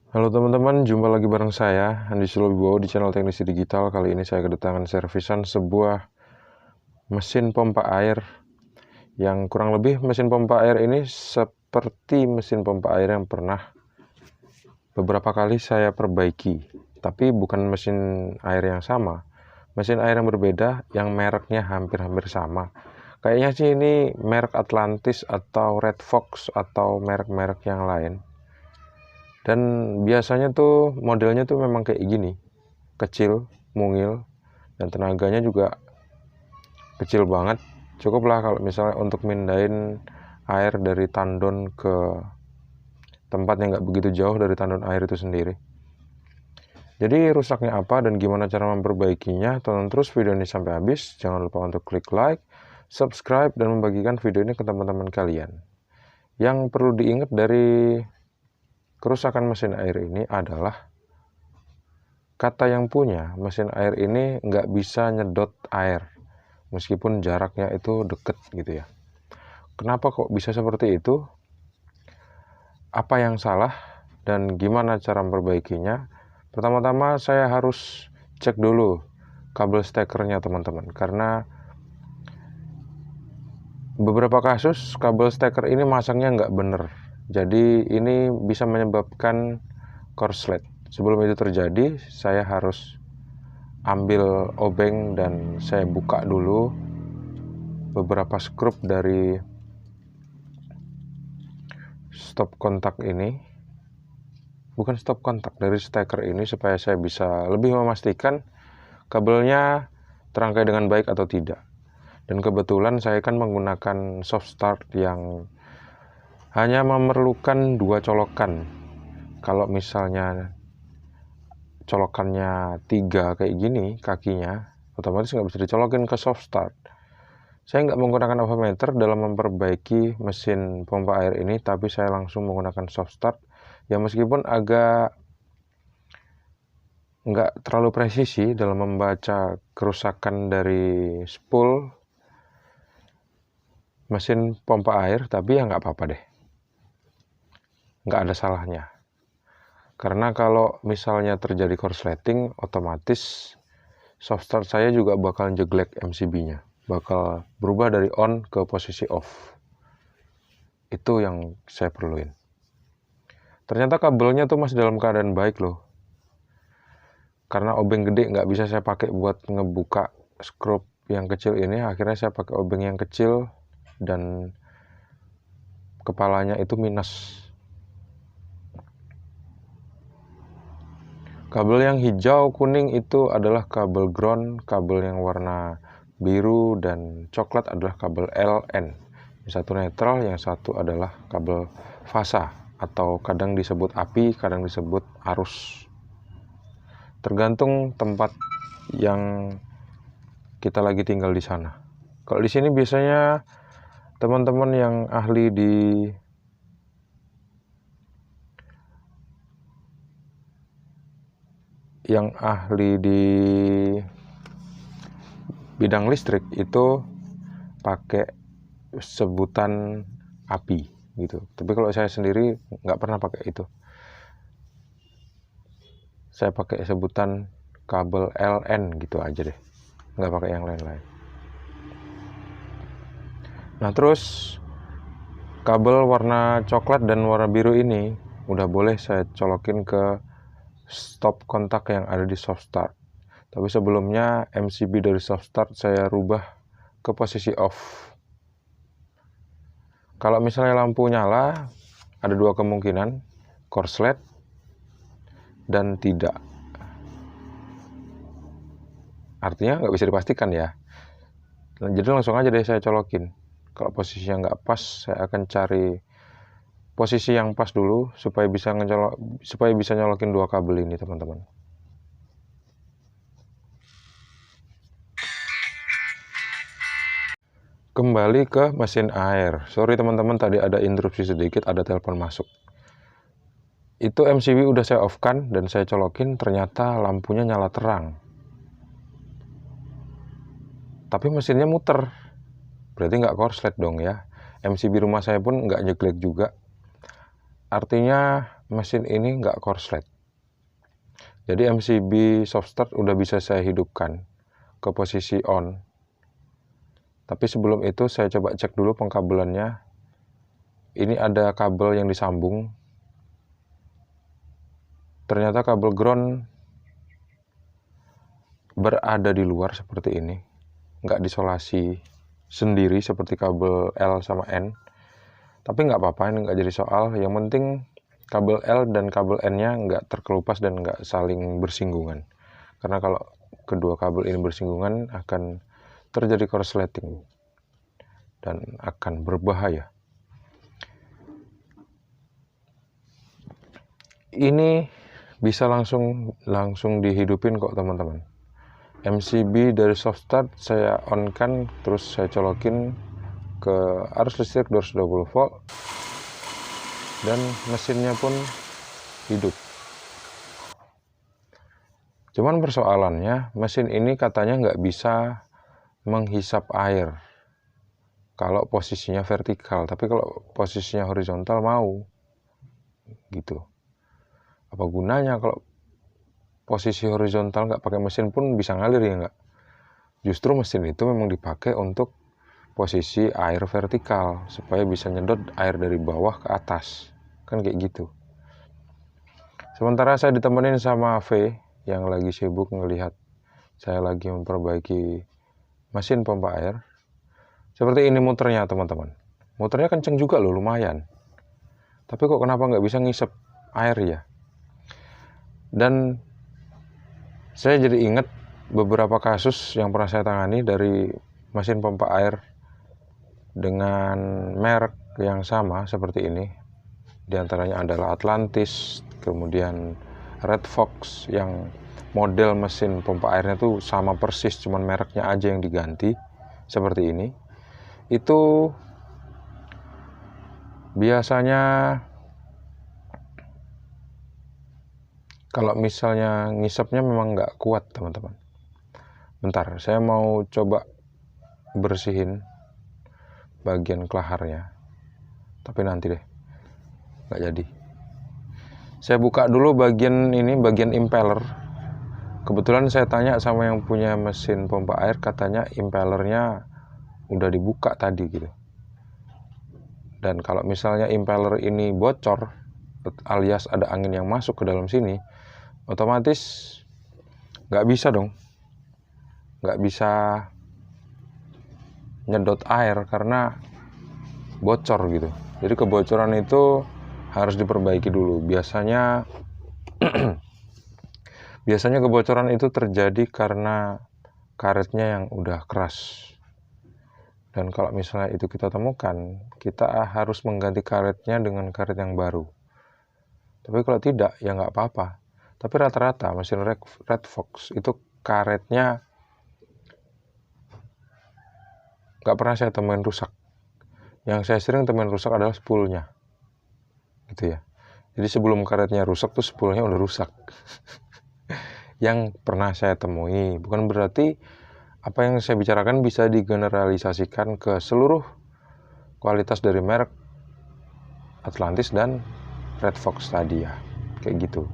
Halo teman-teman, jumpa lagi bareng saya, Andi Sulowibowo di channel Teknisi Digital. Kali ini saya kedatangan servisan sebuah mesin pompa air yang kurang lebih mesin pompa air ini seperti mesin pompa air yang pernah beberapa kali saya perbaiki. Tapi bukan mesin air yang sama, mesin air yang berbeda yang mereknya hampir-hampir sama. Kayaknya sih ini merek Atlantis atau Red Fox atau merek-merek yang lain. Dan biasanya tuh modelnya tuh memang kayak gini, kecil, mungil, dan tenaganya juga kecil banget. Cukuplah kalau misalnya untuk mindahin air dari tandon ke tempat yang nggak begitu jauh dari tandon air itu sendiri. Jadi rusaknya apa dan gimana cara memperbaikinya, tonton terus video ini sampai habis. Jangan lupa untuk klik like, subscribe, dan membagikan video ini ke teman-teman kalian. Yang perlu diingat dari kerusakan mesin air ini adalah kata yang punya mesin air ini nggak bisa nyedot air meskipun jaraknya itu deket gitu ya. Kenapa kok bisa seperti itu? Apa yang salah dan gimana cara memperbaikinya? Pertama-tama saya harus cek dulu kabel stekernya teman-teman, karena beberapa kasus kabel steker ini masangnya nggak bener. Jadi ini bisa menyebabkan korslet. Sebelum itu terjadi, saya harus ambil obeng dan saya buka dulu beberapa skrup dari stop kontak ini. Bukan stop kontak, dari steker ini, supaya saya bisa lebih memastikan kabelnya terangkai dengan baik atau tidak. Dan kebetulan saya kan menggunakan soft start yang hanya memerlukan 2 colokan. Kalau misalnya colokannya 3 kayak gini kakinya, otomatis nggak bisa dicolokin ke soft start. Saya nggak menggunakan avometer dalam memperbaiki mesin pompa air ini, tapi saya langsung menggunakan soft start. Ya meskipun agak nggak terlalu presisi dalam membaca kerusakan dari spool mesin pompa air, tapi ya nggak apa-apa deh. Nggak ada salahnya. Karena kalau misalnya terjadi korsleting, otomatis soft start saya juga bakal jeglek MCB-nya. Bakal berubah dari on ke posisi off. Itu yang saya perluin. Ternyata kabelnya tuh masih dalam keadaan baik loh. Karena obeng gede nggak bisa saya pakai buat ngebuka skrup yang kecil ini, akhirnya saya pakai obeng yang kecil dan kepalanya itu minus. Kabel yang hijau kuning itu adalah kabel ground, kabel yang warna biru dan coklat adalah kabel LN. Yang satu netral, yang satu adalah kabel fasa atau kadang disebut api, kadang disebut arus. Tergantung tempat yang kita lagi tinggal di sana. Kalau di sini biasanya teman-teman yang ahli di bidang listrik itu pakai sebutan api gitu. Tapi kalau saya sendiri nggak pernah pakai itu. Saya pakai sebutan kabel LN gitu aja deh, nggak pakai yang lain-lain. Nah terus kabel warna coklat dan warna biru ini udah boleh saya colokin ke stop kontak yang ada di soft start. Tapi sebelumnya MCB dari soft start saya rubah ke posisi off. Kalau misalnya lampu nyala, ada 2 kemungkinan, korslet dan tidak. Artinya nggak bisa dipastikan ya. Jadi langsung aja deh saya colokin. Kalau posisinya nggak pas, saya akan cari posisi yang pas dulu supaya bisa nyolokin 2 kabel ini, teman-teman. Kembali ke mesin air. Sorry teman-teman, tadi ada interupsi sedikit, ada telepon masuk. Itu MCB udah saya off-kan dan saya colokin, ternyata lampunya nyala terang. Tapi mesinnya muter. Berarti nggak korslet dong ya. MCB rumah saya pun nggak jeglek juga. Artinya mesin ini nggak korslet. Jadi MCB soft start udah bisa saya hidupkan ke posisi on. Tapi sebelum itu saya coba cek dulu pengkabelannya. Ini ada kabel yang disambung. Ternyata kabel ground berada di luar seperti ini. Nggak disolasi sendiri seperti kabel L sama N. Tapi nggak apa-apa, ini nggak jadi soal. Yang penting kabel L dan kabel N-nya nggak terkelupas dan nggak saling bersinggungan. Karena kalau kedua kabel ini bersinggungan akan terjadi korsleting dan akan berbahaya. Ini bisa langsung dihidupin kok teman-teman. MCB dari soft start saya on kan, terus saya colokin ke arus listrik 220 volt dan mesinnya pun hidup. Cuman persoalannya mesin ini katanya nggak bisa menghisap air kalau posisinya vertikal, tapi kalau posisinya horizontal mau gitu. Apa gunanya kalau posisi horizontal nggak pakai mesin pun bisa ngalir ya nggak? Justru mesin itu memang dipakai untuk posisi air vertikal supaya bisa nyedot air dari bawah ke atas, kan kayak gitu. Sementara saya ditemenin sama V yang lagi sibuk ngelihat saya lagi memperbaiki mesin pompa air. Seperti ini muternya teman-teman. Muternya kenceng juga loh, lumayan. Tapi kok kenapa nggak bisa ngisep air ya? Dan saya jadi ingat beberapa kasus yang pernah saya tangani dari mesin pompa air dengan merek yang sama seperti ini. Di antaranya adalah Atlantis, kemudian Red Fox yang model mesin pompa airnya tuh sama persis, cuman mereknya aja yang diganti seperti ini. Itu biasanya kalau misalnya ngisepnya memang nggak kuat teman-teman. Bentar, saya mau coba bersihin bagian kelaharnya, tapi nanti deh, nggak jadi. Saya buka dulu bagian ini, bagian impeller. Kebetulan saya tanya sama yang punya mesin pompa air, katanya impellernya udah dibuka tadi gitu. Dan kalau misalnya impeller ini bocor alias ada angin yang masuk ke dalam sini, otomatis nggak bisa dong, nggak bisa nyedot air karena bocor gitu. Jadi kebocoran itu harus diperbaiki dulu. Biasanya kebocoran itu terjadi karena karetnya yang udah keras. Dan kalau misalnya itu kita temukan, kita harus mengganti karetnya dengan karet yang baru. Tapi kalau tidak, ya nggak apa-apa. Tapi rata-rata mesin Red Fox itu karetnya nggak pernah saya temuin rusak. Yang saya sering temuin rusak adalah spoolnya, gitu ya. Jadi sebelum karetnya rusak tuh spoolnya udah rusak. Yang pernah saya temui, bukan berarti apa yang saya bicarakan bisa digeneralisasikan ke seluruh kualitas dari merek Atlantis dan Red Fox tadi ya, kayak gitu.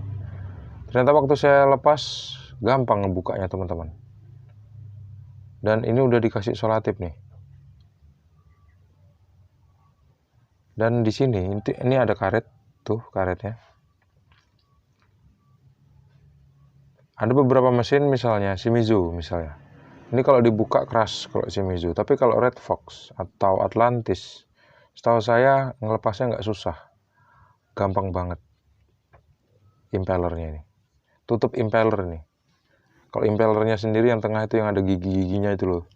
Ternyata waktu saya lepas gampang ngebukanya teman-teman. Dan ini udah dikasih solatip nih. Dan di sini ini ada karet, tuh karetnya. Ada beberapa mesin misalnya Shimizu misalnya. Ini kalau dibuka keras kalau Shimizu, tapi kalau Red Fox atau Atlantis, setahu saya ngelepasnya nggak susah, gampang banget. Impellernya ini, tutup impeller nih. Kalau impellernya sendiri yang tengah itu yang ada gigi-giginya itu loh.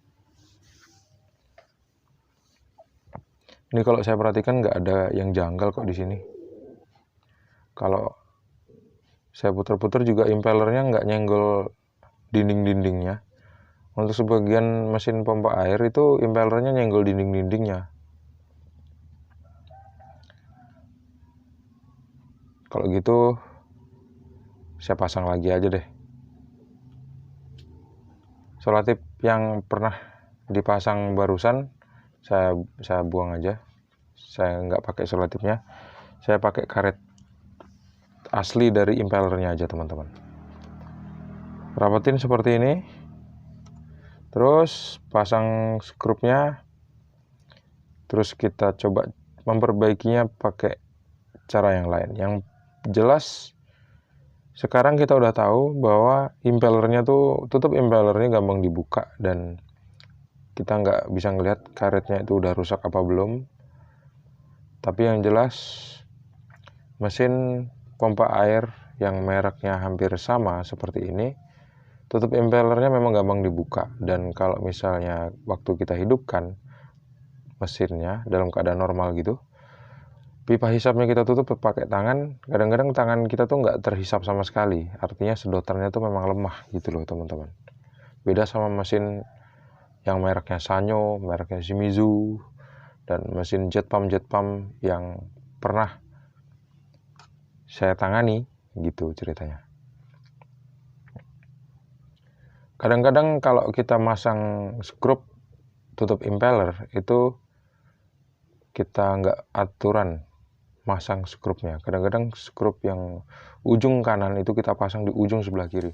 Ini kalau saya perhatikan nggak ada yang janggal kok di sini. Kalau saya putar-putar juga impellernya nggak nyenggol dinding-dindingnya. Untuk sebagian mesin pompa air itu impellernya nyenggol dinding-dindingnya. Kalau gitu saya pasang lagi aja deh. Solatip yang pernah dipasang barusan saya buang aja. Saya nggak pakai solatipnya. Saya pakai karet asli dari impellernya aja teman-teman. Rapetin seperti ini, terus pasang skrupnya, terus kita coba memperbaikinya pakai cara yang lain. Yang jelas sekarang kita udah tahu bahwa impellernya tuh, tutup impellernya gampang dibuka dan kita nggak bisa ngelihat karetnya itu udah rusak apa belum. Tapi yang jelas mesin pompa air yang mereknya hampir sama seperti ini, tutup impellernya memang gampang dibuka. Dan kalau misalnya waktu kita hidupkan mesinnya dalam keadaan normal gitu, pipa hisapnya kita tutup pakai tangan, kadang-kadang tangan kita tuh nggak terhisap sama sekali. Artinya sedotannya tuh memang lemah gitu loh teman-teman. Beda sama mesin yang mereknya Sanyo, mereknya Shimizu, dan mesin jet pump yang pernah saya tangani gitu ceritanya. Kadang-kadang kalau kita masang skrup tutup impeller itu kita nggak aturan masang skrupnya. Kadang-kadang skrup yang ujung kanan itu kita pasang di ujung sebelah kiri.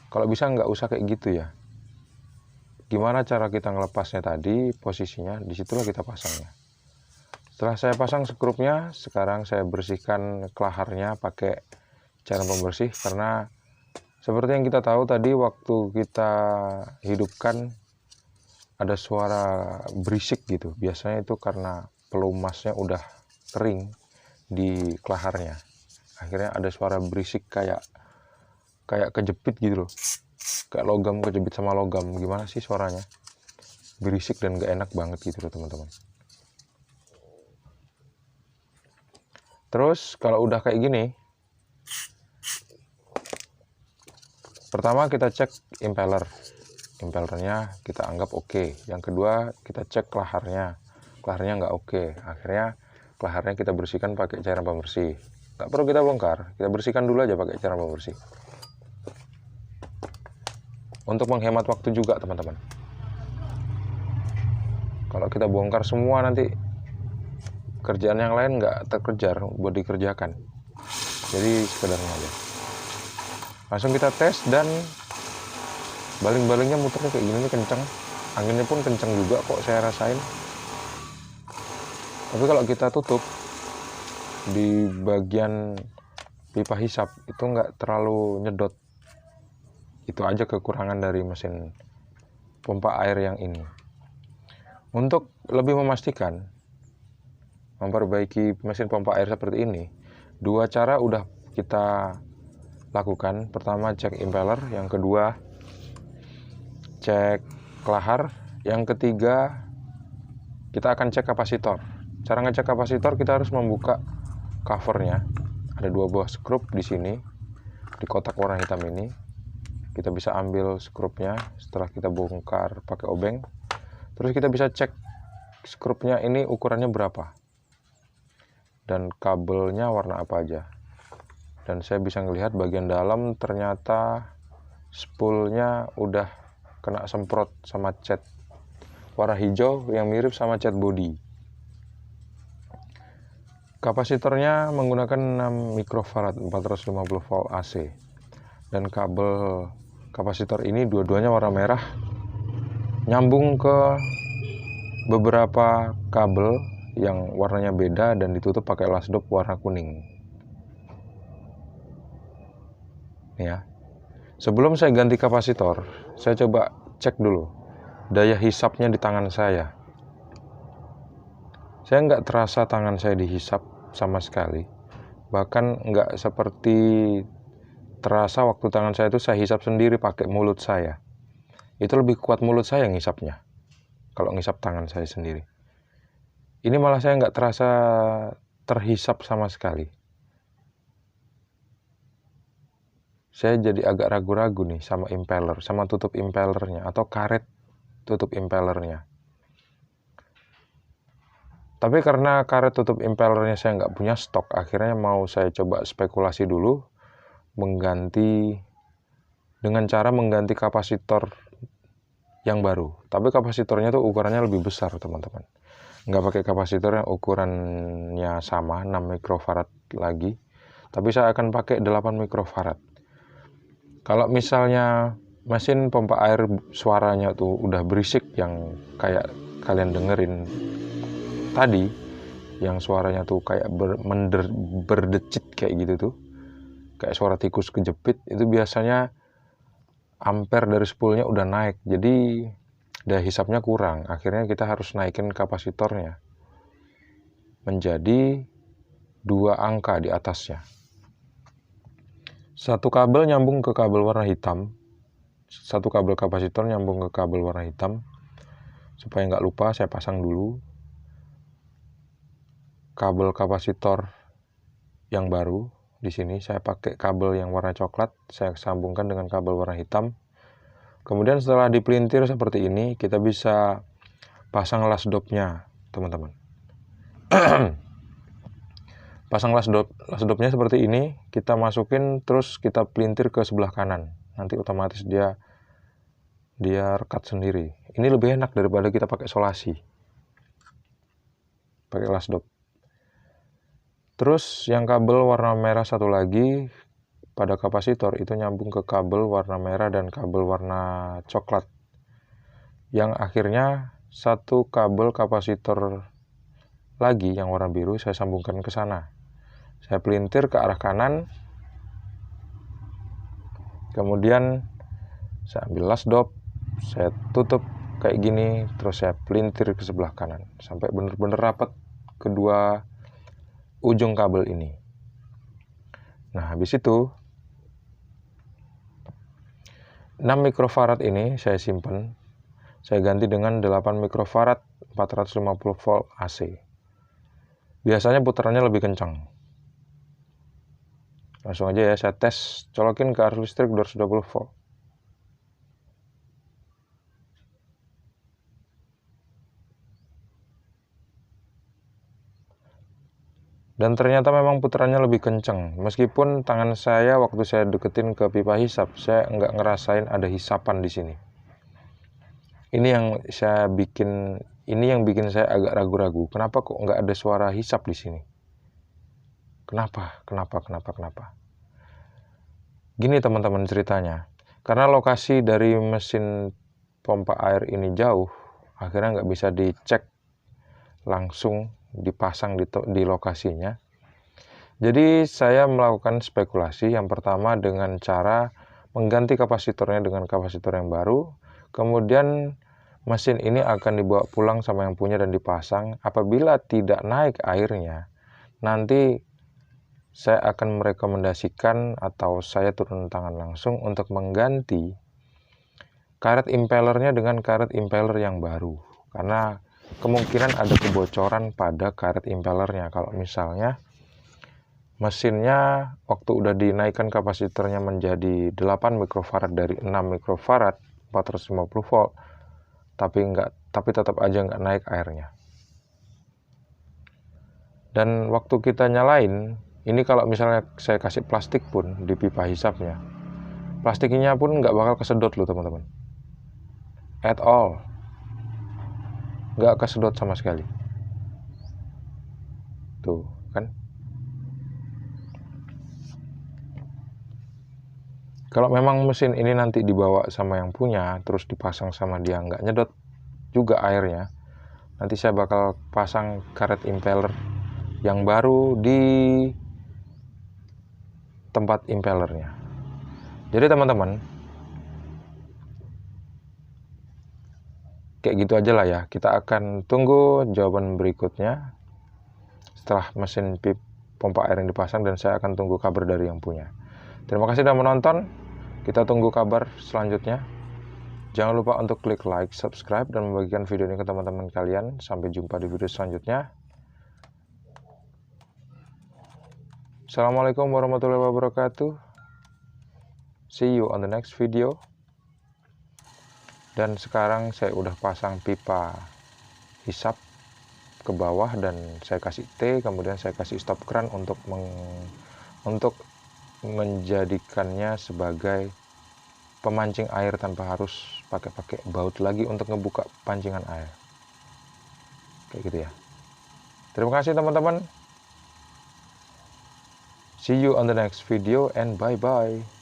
Kalau bisa nggak usah kayak gitu ya. Gimana cara kita ngelepasnya tadi, posisinya disitulah kita pasangnya. Setelah saya pasang skrupnya, sekarang saya bersihkan kelaharnya pakai cairan pembersih, karena seperti yang kita tahu tadi waktu kita hidupkan ada suara berisik gitu. Biasanya itu karena pelumasnya udah kering di kelaharnya. Akhirnya ada suara berisik kayak kejepit gitu loh. Kayak logam kejepit sama logam. Gimana sih suaranya? Berisik dan gak enak banget gitu loh teman-teman. Terus kalau udah kayak gini, pertama kita cek impellernya kita anggap oke. Yang kedua kita cek kelaharnya nggak oke. Akhirnya kelaharnya kita bersihkan pakai cairan pembersih. Nggak perlu kita bongkar, kita bersihkan dulu aja pakai cairan pembersih. Untuk menghemat waktu juga teman-teman. Kalau kita bongkar semua nanti kerjaan yang lain nggak terkejar buat dikerjakan. Jadi sekedarnya aja. Langsung kita tes dan baling-balingnya muternya kayak gini nih kenceng. Anginnya pun kenceng juga kok saya rasain. Tapi kalau kita tutup di bagian pipa hisap itu nggak terlalu nyedot. Itu aja kekurangan dari mesin pompa air yang ini. Untuk lebih memastikan memperbaiki mesin pompa air seperti ini, dua cara udah kita lakukan. Pertama cek impeller, yang kedua cek kelahar, yang ketiga kita akan cek kapasitor. Cara ngecek kapasitor kita harus membuka covernya. Ada dua buah skrup di sini di kotak warna hitam ini. Kita bisa ambil skrupnya setelah kita bongkar pakai obeng. Terus kita bisa cek skrupnya ini ukurannya berapa dan kabelnya warna apa aja. Dan saya bisa ngelihat bagian dalam ternyata spoolnya udah kena semprot sama cat warna hijau yang mirip sama cat body. Kapasitornya menggunakan 6 mikrofarad 450 volt AC. Dan kabel kapasitor ini dua-duanya warna merah, nyambung ke beberapa kabel yang warnanya beda dan ditutup pakai lasdop warna kuning. Ya. Sebelum saya ganti kapasitor, saya coba cek dulu daya hisapnya di tangan saya. Saya nggak terasa tangan saya dihisap sama sekali. Bahkan nggak seperti terasa waktu tangan saya itu saya hisap sendiri pakai mulut saya. Itu lebih kuat mulut saya ngisapnya kalau ngisap tangan saya sendiri. Ini malah saya nggak terasa terhisap sama sekali. Saya jadi agak ragu-ragu nih sama impeller, sama tutup impellernya atau karet tutup impellernya. Tapi karena karet tutup impellernya saya nggak punya stok, akhirnya mau saya coba spekulasi dulu dengan cara mengganti kapasitor yang baru. Tapi kapasitornya tuh ukurannya lebih besar teman-teman. Nggak pakai kapasitor yang ukurannya sama 6 mikrofarad lagi, tapi saya akan pakai 8 mikrofarad. Kalau misalnya mesin pompa air suaranya tuh udah berisik yang kayak kalian dengerin tadi, yang suaranya tuh kayak berdecit kayak gitu tuh, kayak suara tikus kejepit, itu biasanya ampere dari spoolnya udah naik, jadi daya hisapnya kurang. Akhirnya kita harus naikin kapasitornya menjadi 2 angka di atasnya. Satu kabel nyambung ke kabel warna hitam, satu kabel kapasitor nyambung ke kabel warna hitam. Supaya nggak lupa, saya pasang dulu kabel kapasitor yang baru. Di sini saya pakai kabel yang warna coklat, saya sambungkan dengan kabel warna hitam. Kemudian setelah dipelintir seperti ini, kita bisa pasang las dopnya, teman-teman. Pasang las dopnya seperti ini, kita masukin terus kita pelintir ke sebelah kanan. Nanti otomatis dia rekat sendiri. Ini lebih enak daripada kita pakai solasi, pakai las dop. Terus yang kabel warna merah satu lagi pada kapasitor itu nyambung ke kabel warna merah dan kabel warna coklat, yang akhirnya satu kabel kapasitor lagi yang warna biru saya sambungkan ke sana. Saya pelintir ke arah kanan, kemudian saya ambil las dop, saya tutup kayak gini, terus saya pelintir ke sebelah kanan sampai benar-benar rapat kedua ujung kabel ini. Nah, habis itu 6 mikrofarad ini saya simpan, saya ganti dengan 8 mikrofarad 450 volt AC. Biasanya putarannya lebih kencang. Langsung aja ya, saya tes, colokin ke arus listrik 220 volt. Dan ternyata memang putarannya lebih kencang. Meskipun tangan saya waktu saya deketin ke pipa hisap, saya nggak ngerasain ada hisapan di sini. Ini yang bikin saya agak ragu-ragu. Kenapa kok nggak ada suara hisap di sini? Kenapa? Gini teman-teman ceritanya. Karena lokasi dari mesin pompa air ini jauh, akhirnya nggak bisa dicek langsung dipasang di lokasinya. Jadi saya melakukan spekulasi yang pertama dengan cara mengganti kapasitornya dengan kapasitor yang baru. Kemudian mesin ini akan dibawa pulang sama yang punya dan dipasang. Apabila tidak naik airnya, nanti saya akan merekomendasikan atau saya turun tangan langsung untuk mengganti karet impellernya dengan karet impeller yang baru. Karena kemungkinan ada kebocoran pada karet impellernya. Kalau misalnya mesinnya waktu udah dinaikkan kapasitornya menjadi 8 mikrofarad dari 6 mikrofarad 450 volt, tapi tetap aja nggak naik airnya. Dan waktu kita nyalain, ini kalau misalnya saya kasih plastik pun di pipa hisapnya, plastiknya pun nggak bakal kesedot loh teman-teman. At all. Nggak kesedot sama sekali. Tuh, kan? Kalau memang mesin ini nanti dibawa sama yang punya, terus dipasang sama dia, nggak nyedot juga airnya, nanti saya bakal pasang karet impeller yang baru di tempat impellernya. Jadi teman-teman, kayak gitu aja lah ya. Kita akan tunggu jawaban berikutnya setelah mesin pompa air yang dipasang, dan saya akan tunggu kabar dari yang punya. Terima kasih sudah menonton. Kita tunggu kabar selanjutnya. Jangan lupa untuk klik like, subscribe, dan membagikan video ini ke teman-teman kalian. Sampai jumpa di video selanjutnya. Assalamualaikum warahmatullahi wabarakatuh. See you on the next video. Dan sekarang saya udah pasang pipa hisap ke bawah dan saya kasih T, kemudian saya kasih stop keran untuk menjadikannya sebagai pemancing air tanpa harus pakai baut lagi untuk ngebuka pancingan air. Kayak gitu ya. Terima kasih teman-teman. See you on the next video and bye-bye.